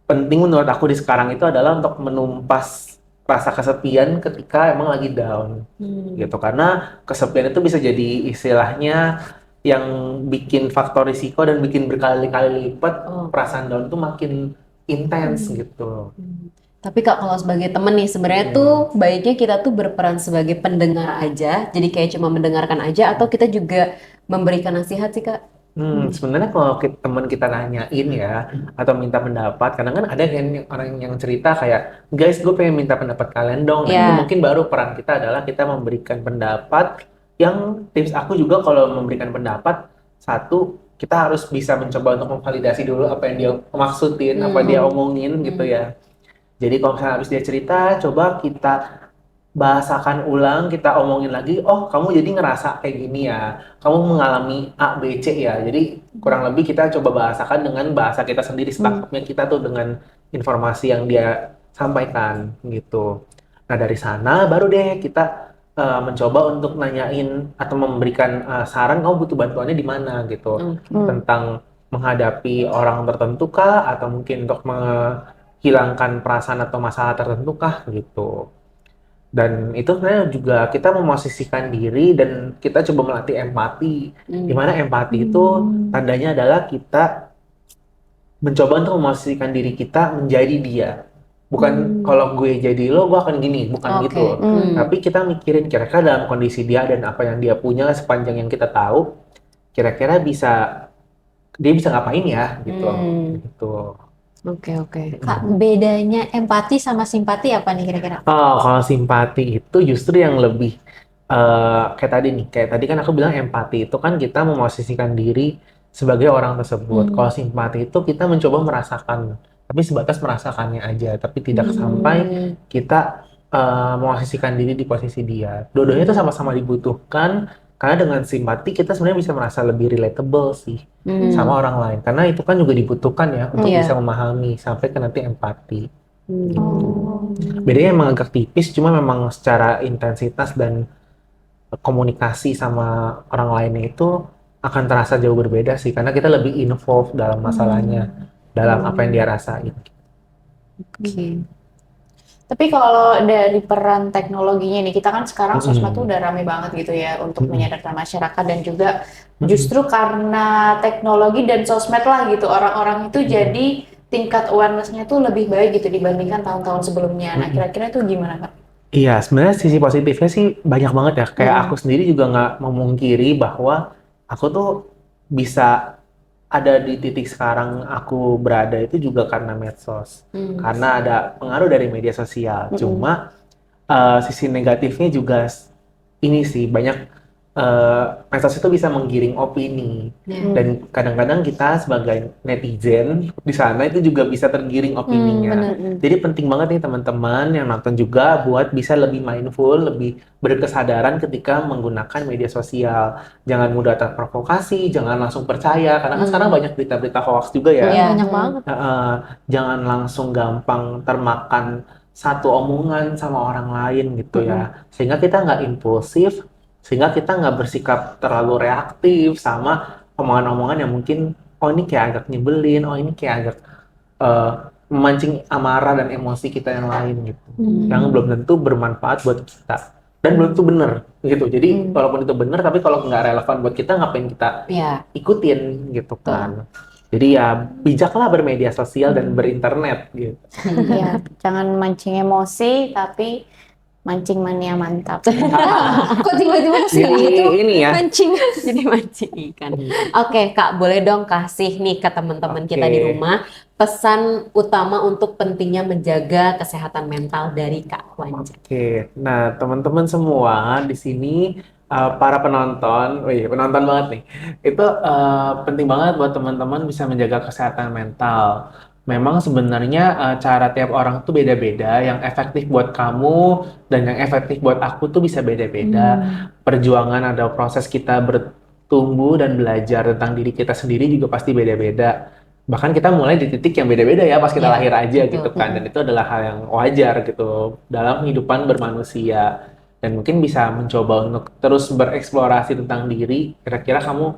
penting menurut aku di sekarang itu adalah untuk menumpas rasa kesepian ketika emang lagi down gitu. Karena kesepian itu bisa jadi istilahnya yang bikin faktor risiko dan bikin berkali-kali lipat perasaan down itu makin intens gitu. Tapi Kak, kalau sebagai temen nih, sebenarnya tuh baiknya kita tuh berperan sebagai pendengar aja, jadi kayak cuma mendengarkan aja, atau kita juga memberikan nasihat sih Kak? Sebenarnya kalau teman kita nanyain ya, atau minta pendapat, kadang kan ada orang yang cerita kayak, guys gue pengen minta pendapat kalian dong. Nah itu mungkin baru peran kita adalah kita memberikan pendapat, yang tips aku juga kalau memberikan pendapat, satu, kita harus bisa mencoba untuk memvalidasi dulu apa yang dia maksudin, apa dia omongin gitu ya. Jadi kalau misalnya habis dia cerita, coba kita bahasakan ulang, kita omongin lagi, oh kamu jadi ngerasa kayak gini ya, kamu mengalami A, B, C ya. Jadi kurang lebih kita coba bahasakan dengan bahasa kita sendiri, setangkapnya kita tuh dengan informasi yang dia sampaikan gitu. Nah dari sana baru deh kita mencoba untuk nanyain atau memberikan saran, kamu butuh bantuannya di mana gitu. Tentang menghadapi orang tertentu kah, atau mungkin untuk hilangkan perasaan atau masalah tertentu kah gitu. Dan itu sebenarnya juga kita memosisikan diri dan kita coba melatih empati. Dimana empati itu tandanya adalah kita mencoba untuk memosisikan diri kita menjadi dia. Bukan kalau gue jadi lo, gue akan gini, bukan gitu. Tapi kita mikirin kira-kira dalam kondisi dia dan apa yang dia punya sepanjang yang kita tahu, kira-kira dia bisa ngapain ya gitu. Gitu. Oke. Kak, bedanya empati sama simpati apa nih kira-kira? Oh, kalau simpati itu justru yang lebih kayak tadi kan aku bilang empati itu kan kita memosisikan diri sebagai orang tersebut. Kalau simpati itu kita mencoba merasakan, tapi sebatas merasakannya aja, tapi tidak sampai kita memosisikan diri di posisi dia. Dua-duanya itu sama-sama dibutuhkan. Karena dengan simpati kita sebenarnya bisa merasa lebih relatable sih sama orang lain. Karena itu kan juga dibutuhkan ya untuk bisa memahami sampai ke nanti empati. Bedanya emang agak tipis, cuma memang secara intensitas dan komunikasi sama orang lainnya itu akan terasa jauh berbeda sih. Karena kita lebih involved dalam masalahnya, dalam apa yang dia rasain. Tapi kalau dari peran teknologinya nih, kita kan sekarang sosmed tuh udah rame banget gitu ya untuk menyadarkan masyarakat, dan juga justru karena teknologi dan sosmed lah gitu, orang-orang itu jadi tingkat awareness-nya tuh lebih baik gitu dibandingkan tahun-tahun sebelumnya. Nah kira-kira itu gimana Kak? Iya, sebenarnya sisi positifnya sih banyak banget ya. Kayak aku sendiri juga nggak memungkiri bahwa aku tuh bisa ada di titik sekarang aku berada itu juga karena medsos. Karena ada pengaruh dari media sosial. Cuma sisi negatifnya juga ini sih, banyak medsos itu bisa menggiring opini. Ya. Dan kadang-kadang kita sebagai netizen di sana itu juga bisa tergiring opininya. bener. Jadi penting banget nih teman-teman yang nonton juga buat bisa lebih mindful, lebih berkesadaran ketika menggunakan media sosial. Jangan mudah terprovokasi, jangan langsung percaya, karena kan sekarang banyak berita-berita hoax juga ya. Iya. Banyak banget. Jangan langsung gampang termakan satu omongan sama orang lain gitu ya. Sehingga kita nggak impulsif, sehingga kita nggak bersikap terlalu reaktif sama omongan-omongan yang mungkin, oh ini kayak agak nyebelin, oh ini kayak agak memancing amarah dan emosi kita yang lain gitu. Yang belum tentu bermanfaat buat kita. Dan belum tentu bener gitu. Jadi walaupun itu bener, tapi kalau nggak relevan buat kita, ngapain kita Iya. ikutin gitu kan. Jadi ya bijaklah bermedia sosial dan berinternet gitu. Iya, jangan mancing emosi tapi mancing mania mantap. Kok tiba-tiba kesini Jadi gitu? ini ya. Mancing. Jadi mancing ikan. Oke, Kak, boleh dong kasih nih ke teman-teman kita di Oke. rumah pesan utama untuk pentingnya menjaga kesehatan mental dari Kak Wanja. Oke, nah teman-teman semua di sini para penonton, penonton banget nih, itu penting banget buat teman-teman bisa menjaga kesehatan mental. Memang sebenarnya cara tiap orang tuh beda-beda, yang efektif buat kamu dan yang efektif buat aku tuh bisa beda-beda. Perjuangan ada proses kita bertumbuh dan belajar tentang diri kita sendiri juga pasti beda-beda. Bahkan kita mulai di titik yang beda-beda ya pas kita Iya, lahir aja betul. gitu kan, dan itu adalah hal yang wajar gitu dalam kehidupan bermanusia. Dan mungkin bisa mencoba untuk terus bereksplorasi tentang diri, kira-kira kamu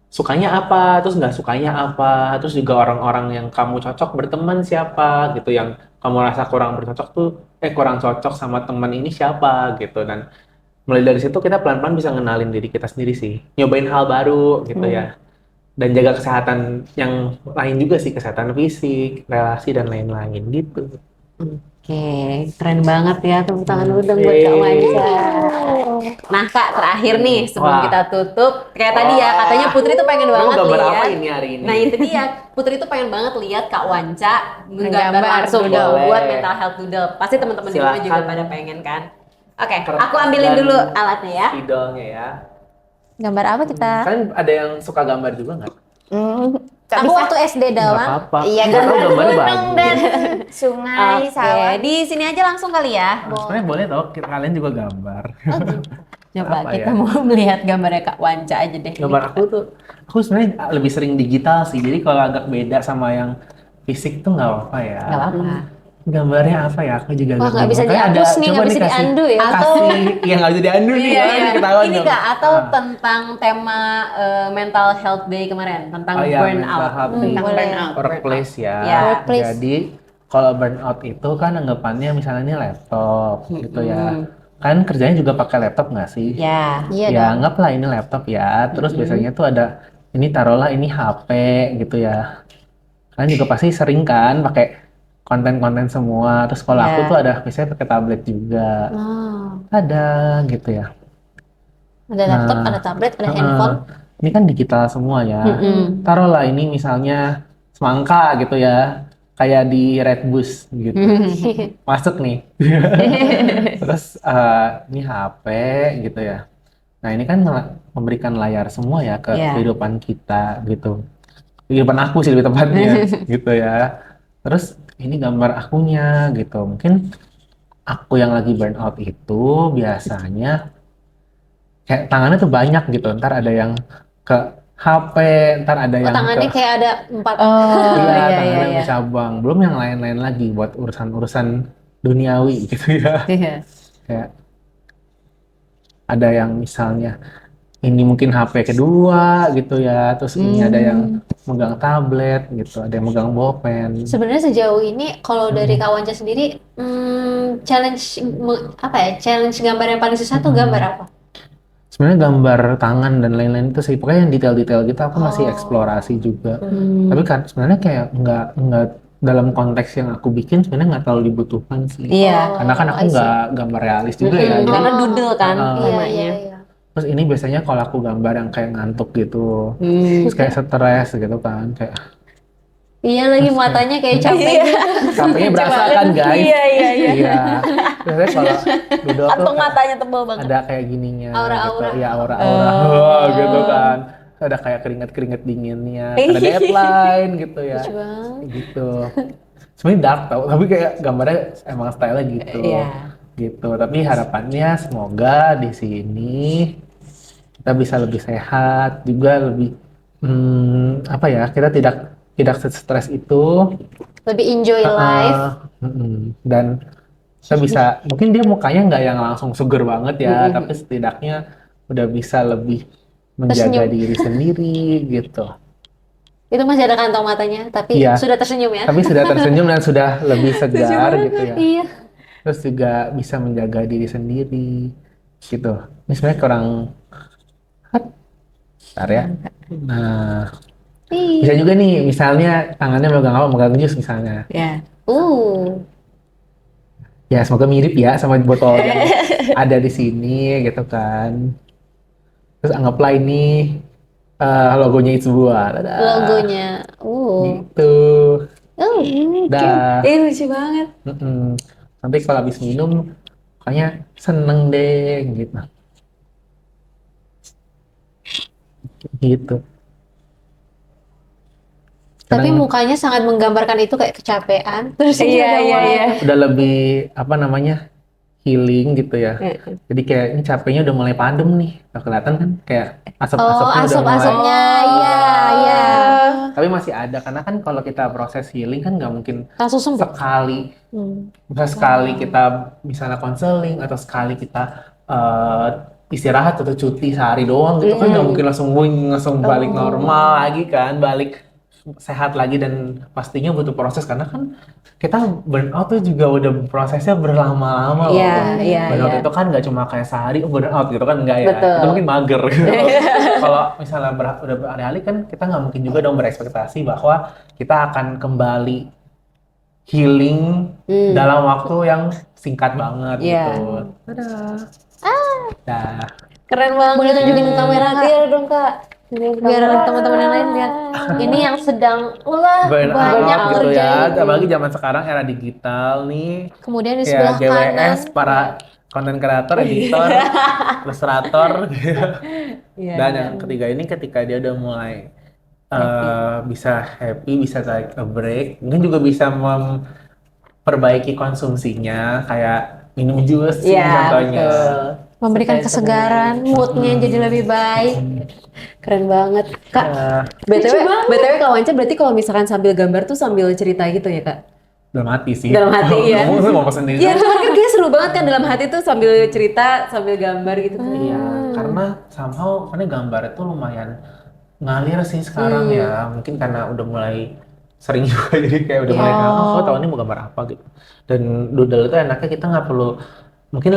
sukanya apa, terus nggak sukanya apa, terus juga orang-orang yang kamu cocok berteman siapa gitu, yang kamu rasa kurang bercocok tuh, kurang cocok sama teman ini siapa gitu. Dan mulai dari situ kita pelan-pelan bisa ngenalin diri kita sendiri sih, nyobain hal baru gitu ya. Dan jaga kesehatan yang lain juga sih, kesehatan fisik, relasi, dan lain-lain gitu. Oke, keren banget ya, tepuk tangan dulu dong buat Kak Wanja. Nah Kak, terakhir nih sebelum Wah. kita tutup, kayak tadi ya katanya Putri tuh pengen Kamu banget gambar apa lihat. ini hari ini? Nah itu dia, Putri tuh pengen banget lihat Kak Wanja menggambar Menggambar langsung doodle. buat mental health doodle. Pasti teman-teman di rumah juga Silakan. pada pengen kan. Oke, Kertas aku ambilin dan dulu alatnya ya. Spidolnya ya. Gambar apa kita? Kan ada yang suka gambar juga nggak? Tak Aku bisa. waktu SD Nggak doang. apa-apa. Iya, Karena gambar gambarnya gunung bagus. dan sungai, Oke, sawah. di sini aja langsung kali ya. Nah, sebenarnya boleh tau, kalian juga gambar. Coba Apa kita ya? mau melihat gambarnya Kak Wanja aja deh. Gambar aku sebenarnya lebih sering digital sih. Jadi kalau agak beda sama yang fisik tuh nggak apa-apa ya. Nggak apa-apa. Gambarnya apa ya? Aku juga Wah, nggak bisa bingung. Kayaknya dihapus nih, coba nggak bisa dikasih- di-undo ya. Atau- Yang nggak bisa diandu nih. Iya, ya, iya. ketahuan Ini dong. Kak, atau Ah. tentang tema mental health day kemarin, tentang Oh iya, burnout. mental health day. Tentang boleh. burnout. Workplace ya. Ya. Workplace. Jadi kalau burnout itu kan anggapannya misalnya ini laptop gitu ya. Kan kerjanya juga pakai laptop nggak sih? Ya. Iya Ya dong. anggaplah ini laptop ya. Terus biasanya tuh ada ini, taruhlah ini HP gitu ya. Kalian juga pasti sering kan pakai konten-konten semua. Terus kalau aku Ya. tuh ada biasanya pakai tablet juga. Oh. Ada gitu ya. Ada laptop, Nah, ada tablet, ada Heeh. handphone. Ini kan digital semua ya. Mm-mm. Taruhlah ini misalnya semangka gitu ya. Kayak di Redbus gitu. Masuk nih. Terus ini HP gitu ya. Nah ini kan memberikan layar semua ya ke Iya. kehidupan kita gitu. Kehidupan aku sih lebih tepatnya gitu ya. Terus ini gambar akunya gitu. Mungkin aku yang lagi burnout itu biasanya kayak tangannya tuh banyak gitu. Ntar ada yang ke HP, ntar ada Oh, yang tangannya ke kayak ada 4. Oh, iya, iya, tangannya iya. bercabang. Belum yang lain-lain lagi buat urusan-urusan duniawi gitu ya. Iya. Kayak ada yang misalnya ini mungkin HP kedua gitu ya, terus ini ada yang megang tablet gitu, ada yang megang bolpen. Sebenarnya sejauh ini kalau dari Kak Wanja sendiri, challenge apa ya? Challenge gambar yang paling susah tuh gambar apa? Sebenarnya gambar tangan dan lain-lain itu sih, pokoknya yang detail-detail gitu aku masih Oh. eksplorasi juga. Tapi kan sebenarnya kayak nggak dalam konteks yang aku bikin sebenarnya nggak terlalu dibutuhkan sih. Iya. Karena kan aku I see. nggak gambar realis juga ya. Mm-mm, Jadi, karena doodle kan Iya, Iya, temanya. iya, iya. terus ini biasanya kalau aku gambar yang kayak ngantuk gitu, Hmm. terus kayak stres gitu kan, kayak Iya lagi matanya kayak capek. Capeknya berasa kan guys? Iya. Iya. Biasanya kalau dodol tuh Kantong matanya tebal banget. ada kayak gininya Aura-aura. gitu. Ya aura-aura. Wah, gitu kan. Ada kayak keringet-keringet dinginnya. Ada deadline gitu ya. Lucu banget. Gitu. Sebenarnya dark tau, tapi kayak gambarnya emang style-nya gitu. Iya. Gitu. Tapi harapannya semoga di sini kita bisa lebih sehat, juga lebih apa ya? Kita tidak stres itu. Lebih enjoy life. Dan kita bisa, mungkin dia mukanya nggak yang langsung seger banget ya, tapi setidaknya udah bisa lebih menjaga Tersenyum. diri sendiri gitu. Itu masih ada kantong matanya, tapi Iya. sudah tersenyum ya. Tapi sudah tersenyum dan sudah lebih segar gitu ya. Iya. Terus juga bisa menjaga diri sendiri gitu. Ini sebenarnya kurang bentar ya. Nah, bisa juga nih misalnya tangannya megang apa, megang jus misalnya. Ya. Ya semoga mirip ya sama botol yang ada di sini gitu kan. Terus anggaplah ini logonya It's Buah. Dadah. Logonya. Gitu. Dah. Lucu banget. Nanti kalau habis minum kayaknya seneng deh gitu. Gitu. Tapi Kadang mukanya sangat menggambarkan itu kayak kecapean. Terus Iya. udah lebih apa namanya healing gitu ya. Jadi kayak ini capeknya udah mulai padam nih. Udah kelihatan kan kayak asap-asapnya udah mulai. asap-asapnya. Iya. Tapi masih ada karena kan kalau kita proses healing kan nggak mungkin Langsung sembuh. sekali. Bisa sekali kita misalnya konseling atau sekali kita istirahat atau cuti sehari doang gitu kan nggak mungkin langsung balik normal lagi kan, balik sehat lagi, dan pastinya butuh proses karena kan kita burnout tuh juga udah prosesnya berlama-lama loh. Iya. Burnout itu kan nggak cuma kayak sehari burnout gitu kan, enggak ya. Betul. Itu mungkin mager gitu. Kalau misalnya udah berhari-hari kan kita nggak mungkin juga dong berekspektasi bahwa kita akan kembali healing dalam waktu yang singkat banget gitu. Dadah. Dah. Keren banget. Boleh tunjukin ke kamera nggak? Iya dong Kak. Biar teman-teman yang lain lihat. Ini yang sedang Burnout banyak gitu ya, kerjaan. apalagi zaman sekarang era digital nih. Kemudian di Kayak sebelah kanan. GWS, para content creator, editor, ilustrator gitu. Dan yang ketiga ini ketika dia udah mulai bisa happy, bisa take a break, mungkin juga bisa memperbaiki konsumsinya, kayak minum jus contohnya. Memberikan kesegaran, moodnya jadi lebih baik. Keren banget. Kak, BTW Kak Wanca berarti kalau misalkan sambil gambar tuh sambil cerita gitu ya Kak? Dalam hati sih. Dalam hati, iya. Kamu mau pesen sendiri. Iya, kan kayaknya seru banget kan dalam hati tuh sambil cerita, sambil gambar gitu. Iya, karena somehow karena gambar itu lumayan ngalir sih sekarang ya. Mungkin karena udah mulai sering juga jadi kayak udah mulai aku tahun ini mau gambar apa gitu. Dan doodle itu enaknya kita nggak perlu, mungkin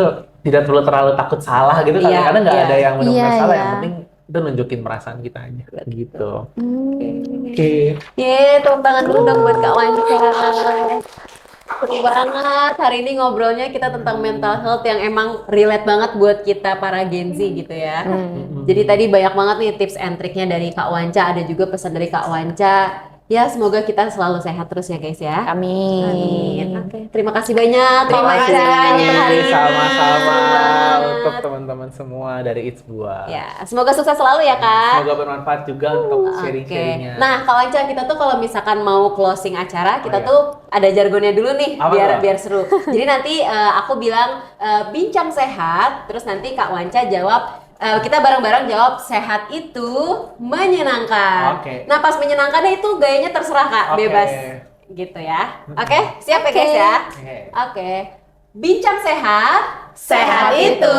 tidak perlu terlalu takut salah gitu kan. Karena nggak ada yang benar-benar salah, yang penting itu nunjukin perasaan kita aja gitu. Oke. Tepuk tangan dulu dong buat Kak Wanca. Seru banget. Hari ini ngobrolnya kita tentang mental health yang emang relate banget buat kita para Gen Z gitu ya. Jadi tadi banyak banget nih tips and triknya dari Kak Wanca, ada juga pesan dari Kak Wanca. Ya semoga kita selalu sehat terus ya guys ya. Amin. Oke, terima kasih banyak Kak Terima Wanca kasih banyak. untuk hari ini. Sama-sama untuk teman-teman semua dari It's Buah. Ya, semoga sukses selalu ya Kak. Semoga bermanfaat juga untuk sharing-sharingnya. Nah, Kak Wanca, kita tuh kalau misalkan mau closing acara, kita tuh ada jargonnya dulu nih, Apa biar seru. Jadi nanti aku bilang bincang sehat, terus nanti Kak Wanca jawab, kita bareng-bareng jawab sehat itu menyenangkan. Oke. Nah, pas menyenangkannya itu gayanya terserah Kak, Oke. bebas. Gitu ya. Oke, siap ya guys ya? Oke. Oke. Bincang sehat, sehat itu